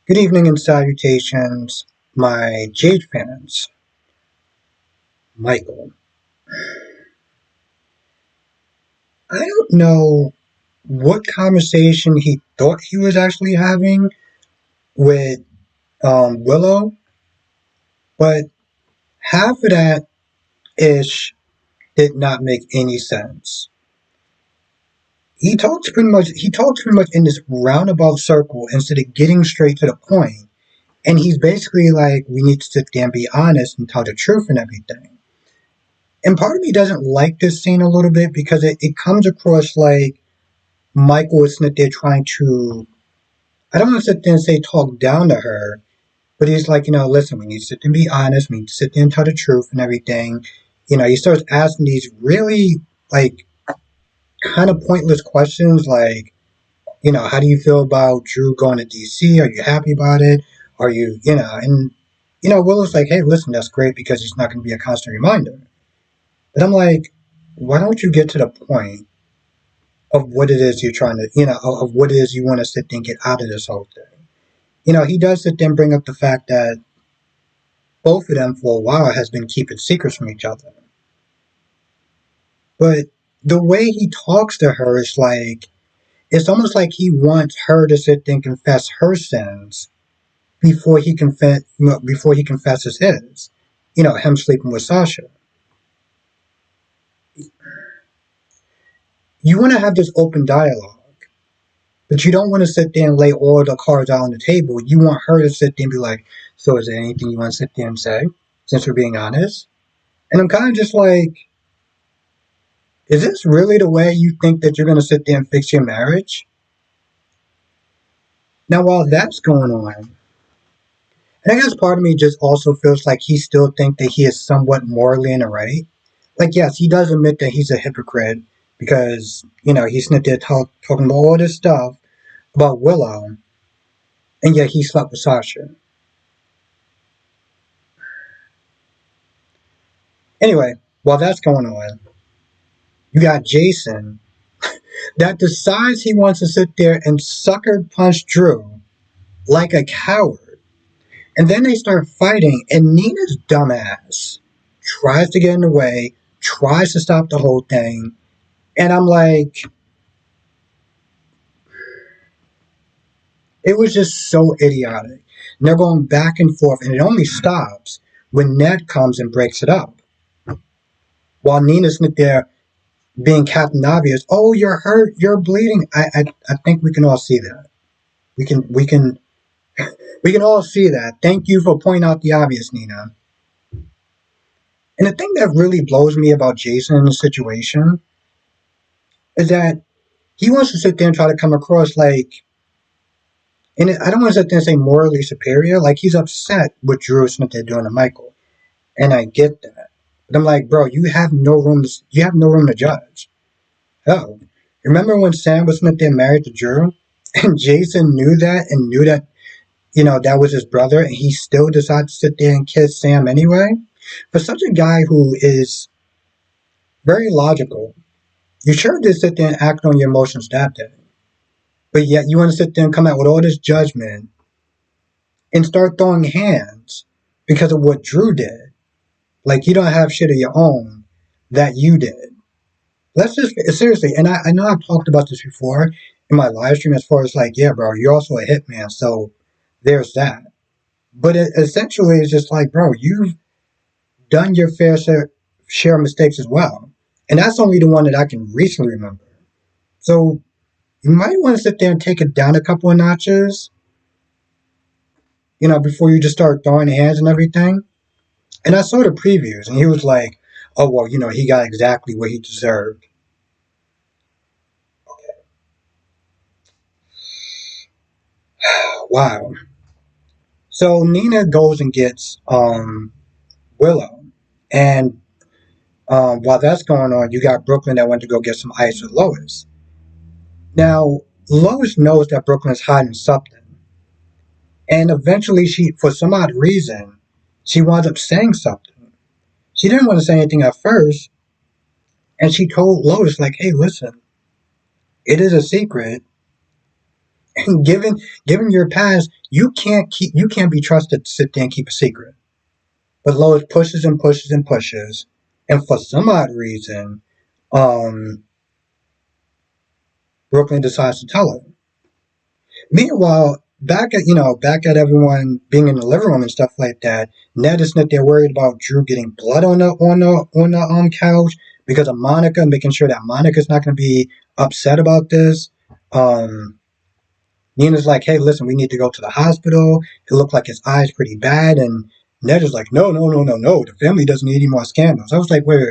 Good evening and salutations, my Jade fans. Michael. I don't know what conversation he thought he was actually having with Willow, but half of that ish did not make any sense. He talks pretty much in this roundabout circle instead of getting straight to the point. And he's basically like, we need to sit there and be honest and tell the truth and everything. And part of me doesn't like this scene a little bit because it comes across like Michael is sitting there trying to, I don't want to sit there and say talk down to her, but he's like, listen, we need to sit there and be honest, we need to sit there and tell the truth and everything. He starts asking these really, like, kind of pointless questions like, how do you feel about Drew going to DC? Are you happy about it? Are you, Willow's like, hey, listen, that's great because he's not going to be a constant reminder. But I'm like, why don't you get to the point of what it is you're trying to, of what it is you want to sit there and get out of this whole thing? He does sit there and bring up the fact that both of them for a while has been keeping secrets from each other. But the way he talks to her is like, it's almost like he wants her to sit there and confess her sins before he confesses his. Him sleeping with Sasha. You want to have this open dialogue. But you don't want to sit there and lay all the cards out on the table. You want her to sit there and be like, so is there anything you want to sit there and say, since we're being honest? And I'm kind of just like, is this really the way you think that you're going to sit there and fix your marriage? Now, while that's going on, and I guess part of me just also feels like he still thinks that he is somewhat morally in the right. Like, yes, he does admit that he's a hypocrite because, he's sitting there talking about all this stuff about Willow, and yet he slept with Sasha. Anyway, while that's going on, you got Jason that decides he wants to sit there and sucker punch Drew like a coward. And then they start fighting, and Nina's dumbass tries to get in the way, tries to stop the whole thing. And I'm like, it was just so idiotic. And they're going back and forth, and it only stops when Ned comes and breaks it up. While Nina's there being Captain Obvious, oh, you're hurt, you're bleeding. I think we can all see that. We can we can all see that. Thank you for pointing out the obvious, Nina. And the thing that really blows me about Jason in the situation is that he wants to sit there and try to come across like, and I don't want to sit there and say morally superior. Like he's upset with Drew Smith they're doing to Michael, and I get that. But I'm like, bro, you have no room to judge. Oh, remember when Sam was Smith there married to Drew, and Jason knew that and knew that that was his brother, and he still decided to sit there and kiss Sam anyway. For such a guy who is very logical, you sure did sit there and act on your emotions that day. But yet you want to sit there and come out with all this judgment and start throwing hands because of what Drew did. Like you don't have shit of your own that you did. Let's just seriously, and I know I've talked about this before in my live stream as far as like, yeah, bro, you're also a hitman, so there's that. But essentially, it's just like, bro, you've done your fair share of mistakes as well. And that's only the one that I can recently remember. So you might want to sit there and take it down a couple of notches, before you just start throwing hands and everything. And I saw the previews, and he was like, oh, well, he got exactly what he deserved. Wow. So Nina goes and gets Willow. And while that's going on, you got Brooklyn that went to go get some ice with Lois. Now, Lois knows that Brooklyn's hiding something. And eventually, for some odd reason, she winds up saying something. She didn't want to say anything at first. And she told Lois, like, hey, listen, it is a secret. And given your past, you can't be trusted to sit there and keep a secret. But Lois pushes and pushes and pushes, and for some odd reason, um, Brooklyn decides to tell her. Meanwhile, back at everyone being in the living room and stuff like that, Ned is not there worried about Drew getting blood on the couch because of Monica, making sure that Monica's not going to be upset about this. Um, Nina's like, hey, listen, we need to go to the hospital. It looked like his eye's pretty bad, and Ned is like, no, no, no, no, no. The family doesn't need any more scandals. I was like, wait.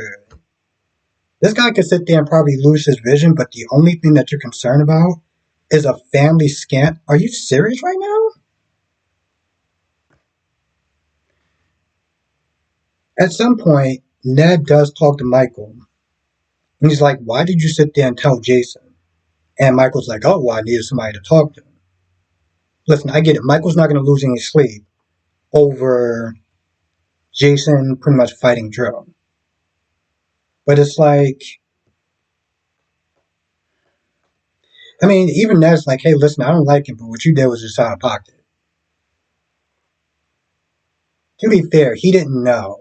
This guy could sit there and probably lose his vision, but the only thing that you're concerned about is a family scam. Are you serious right now? At some point, Ned does talk to Michael, and he's like, why did you sit there and tell Jason? And Michael's like, oh, well, I needed somebody to talk to. Listen, I get it. Michael's not going to lose any sleep over Jason pretty much fighting Drew. But it's like, I mean, even Ned's like, hey, listen, I don't like him, but what you did was just out of pocket. To be fair, he didn't know.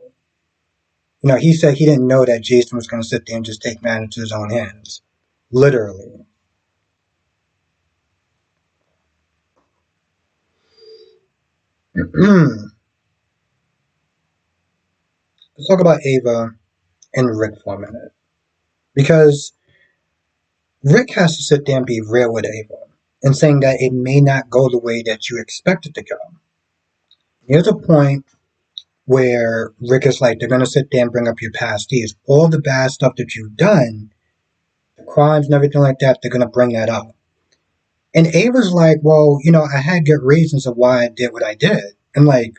He said he didn't know that Jason was going to sit there and just take matters into his own hands. Literally. Let's talk about Ava and Rick for a minute. Because Rick has to sit there and be real with Ava and saying that it may not go the way that you expect it to go. There's a point where Rick is like, they're going to sit there and bring up your past deeds. All the bad stuff that you've done, the crimes and everything like that, they're going to bring that up. And Ava's like, well, I had good reasons of why I did what I did. I'm like,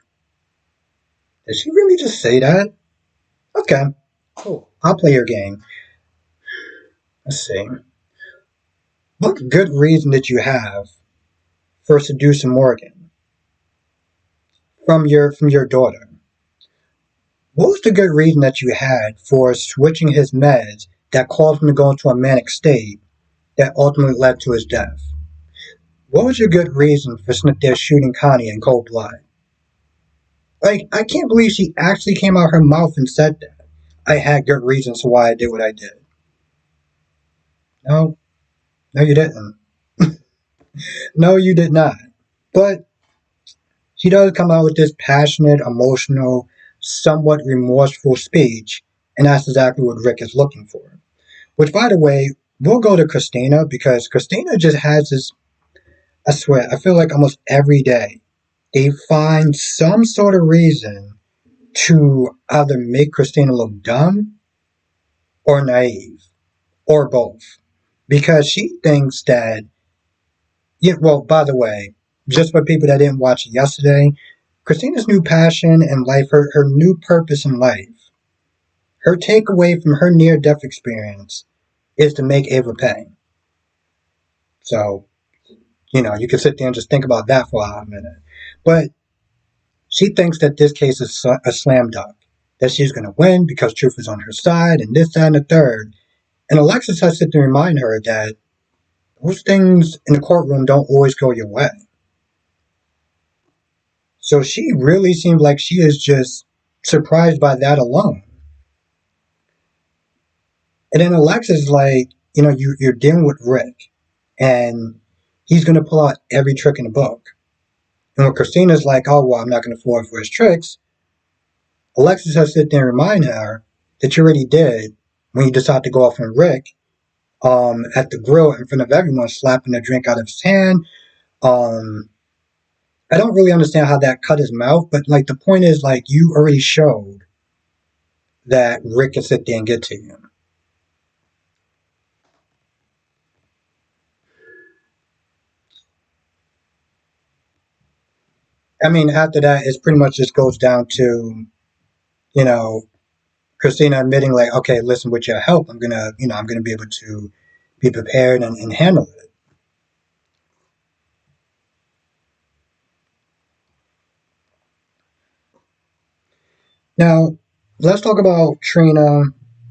did she really just say that? Okay, cool. I'll play your game. Let's see. What good reason did you have for seducing Morgan from your daughter? What was the good reason that you had for switching his meds that caused him to go into a manic state that ultimately led to his death? What was your good reason for sitting there shooting Connie in cold blood? Like, I can't believe she actually came out her mouth and said that. I had good reasons for why I did what I did. No, no, you didn't. No, you did not. But she does come out with this passionate, emotional, somewhat remorseful speech, and that's exactly what Rick is looking for. Which, by the way, we'll go to Christina because Christina just has this. I swear, I feel like almost every day they find some sort of reason to either make Christina look dumb or naive or both. Because she thinks that, yeah, well, by the way, just for people that didn't watch it yesterday, Christina's new passion in life, her new purpose in life, her takeaway from her near death experience is to make Ava pay. So, you can sit there and just think about that for a minute. But she thinks that this case is a slam dunk, that she's going to win because truth is on her side and this, that, and the third. And Alexis has to remind her that those things in the courtroom don't always go your way. So she really seems like she is just surprised by that alone. And then Alexis is like, you're dealing with Rick, and he's going to pull out every trick in the book. And when Christina's like, oh, well, I'm not going to fall for his tricks, Alexis has to sit there and remind her that you already did when you decided to go off on Rick at the grill in front of everyone, slapping a drink out of his hand. I don't really understand how that cut his mouth, but like the point is, like, you already showed that Rick can sit there and get to you. I mean, after that, it pretty much just goes down to, you know, Christina admitting like, okay, listen, with your help, I'm gonna be able to be prepared and handle it. Now, let's talk about Trina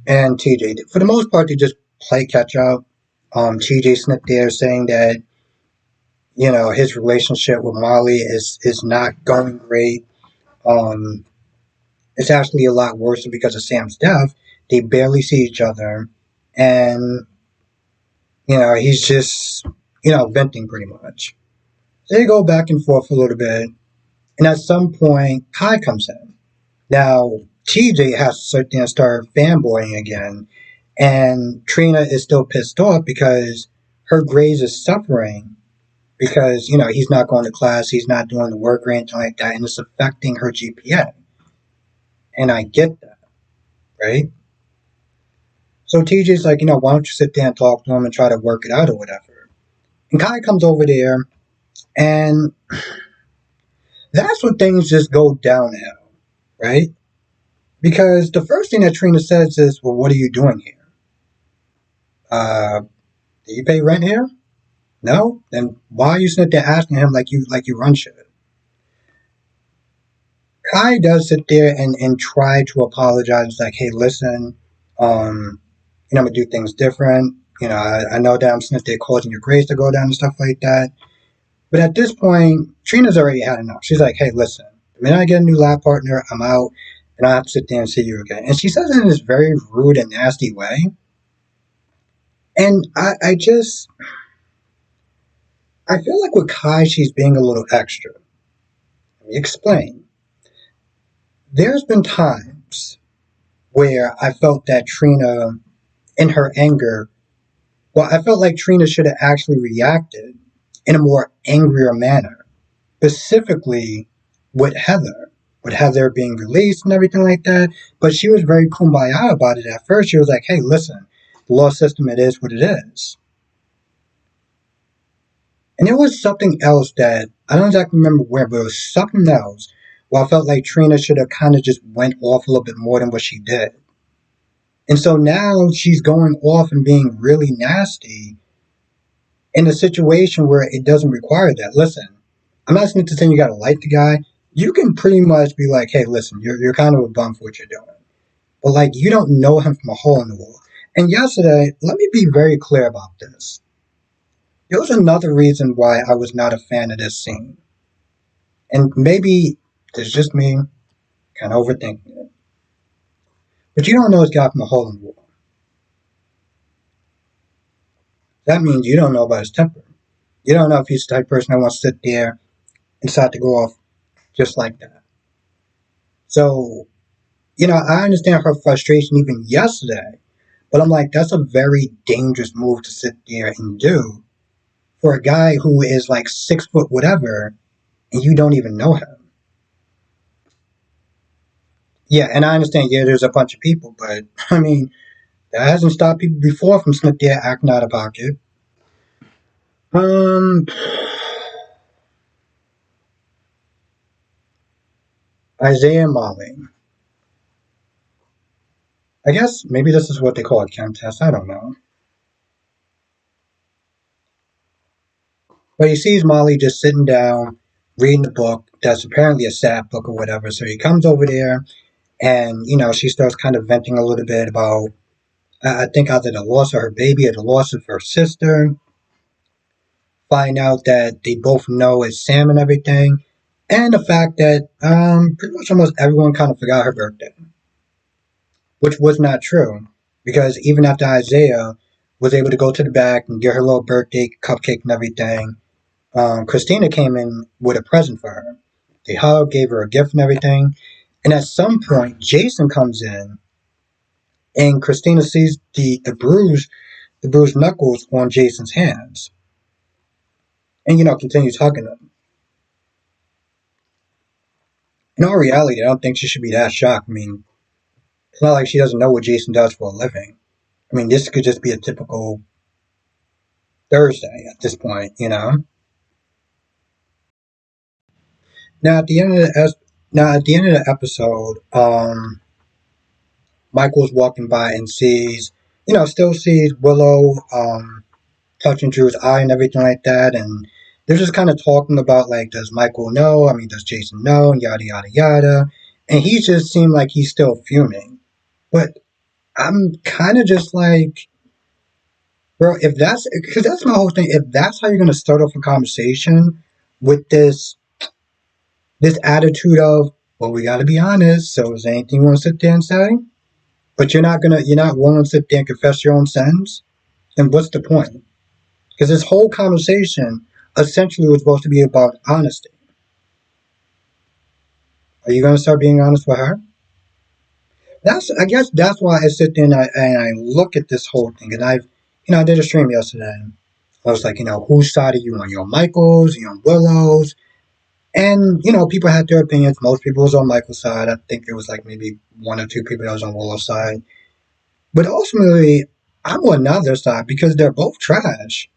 and TJ. For the most part, they just play catch up. TJ snipped there saying that, his relationship with Molly is not going great. Um, it's actually a lot worse because of Sam's death. They barely see each other, and he's just venting pretty much. So they go back and forth a little bit, and at some point, Kai comes in. Now TJ has to sit there and start fanboying again, and Trina is still pissed off because her grades is suffering because he's not going to class, he's not doing the work or anything like that, and it's affecting her GPA. And I get that, right? So TJ's like, why don't you sit there and talk to him and try to work it out or whatever. And Kai comes over there, and that's when things just go downhill, right? Because the first thing that Trina says is, well, what are you doing here? Do you pay rent here? No? Then why are you sitting there asking him like you run shit? Kai does sit there and try to apologize, like, hey, listen, I'm gonna do things different. I know that I'm sitting there causing your grades to go down and stuff like that. But at this point, Trina's already had enough. She's like, hey, listen, the minute I get a new lab partner, I'm out, and I have to sit there and see you again. And she says it in this very rude and nasty way. And I feel like with Kai, she's being a little extra. Let me explain. There's been times where I felt that Trina, in her anger, I felt like Trina should have actually reacted in a more angrier manner, specifically with Heather being released and everything like that. But she was very kumbaya about it at first. She was like, hey, listen, the law system, it is what it is. And it was something else that, I don't exactly remember where, but it was something else where I felt like Trina should have kind of just went off a little bit more than what she did. And so now she's going off and being really nasty in a situation where it doesn't require that. Listen, I'm not saying you got to like the guy. You can pretty much be like, hey, listen, you're kind of a bum for what you're doing. But like, you don't know him from a hole in the wall. And yesterday, let me be very clear about this. There was another reason why I was not a fan of this scene. And maybe it's just me kind of overthinking it. But you don't know this guy from a hole in the wall. That means you don't know about his temper. You don't know if he's the type of person that wants to sit there and decide to go off just like that. So, I understand her frustration even yesterday, but I'm like, that's a very dangerous move to sit there and do for a guy who is like 6 foot whatever and you don't even know him. Yeah, and I understand, yeah, there's a bunch of people, but I mean, that hasn't stopped people before from sitting there acting out of pocket. Um, Isaiah and Molly. I guess maybe this is what they call a chem test. I don't know. But he sees Molly just sitting down, reading the book that's apparently a sad book or whatever. So he comes over there and, she starts kind of venting a little bit about, I think, either the loss of her baby or the loss of her sister. Find out that they both know it's Sam and everything. And the fact that pretty much almost everyone kind of forgot her birthday, which was not true. Because even after Isaiah was able to go to the back and get her little birthday cupcake and everything, Christina came in with a present for her. They hugged, gave her a gift and everything. And at some point, Jason comes in, and Christina sees the bruised knuckles on Jason's hands, and continues hugging him. In all reality, I don't think she should be that shocked. I mean, it's not like she doesn't know what Jason does for a living. I mean, this could just be a typical Thursday at this point. Now at the end of the episode, Michael's walking by and still sees Willow touching Drew's eye and everything like that, and they're just kind of talking about like, does Michael know? I mean, does Jason know? And yada yada yada. And he just seemed like he's still fuming, but I'm kind of just like, Bro, if that's because that's my whole thing. If that's how you're gonna start off a conversation with this attitude of, well, we gotta be honest. So is there anything you want to sit there and say? But you're not willing to sit there and confess your own sins. Then what's the point? Because this whole conversation essentially was supposed to be about honesty. Are you gonna start being honest with her? I guess that's why I sit there and I look at this whole thing. And I did a stream yesterday. I was like, whose side are you on? You on Michael's? You on Willow's? And, people had their opinions. Most people was on Michael's side. I think it was like maybe one or two people that was on Willow's side. But ultimately, I'm on another side because they're both trash.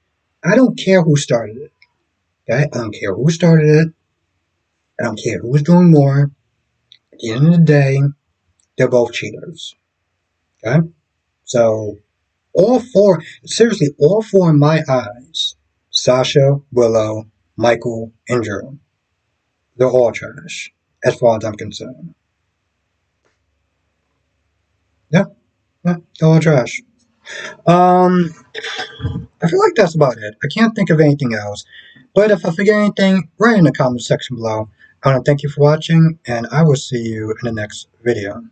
I don't care who started it. Okay? I don't care who started it. I don't care who was doing more. At the end of the day, they're both cheaters. Okay? So, all four in my eyes, Sasha, Willow, Michael, and Drew, they're all trash, as far as I'm concerned. Yeah, yeah, they're all trash. Um, I feel like that's about it. I can't think of anything else. But if I forget anything, write in the comment section below. I want to thank you for watching, and I will see you in the next video.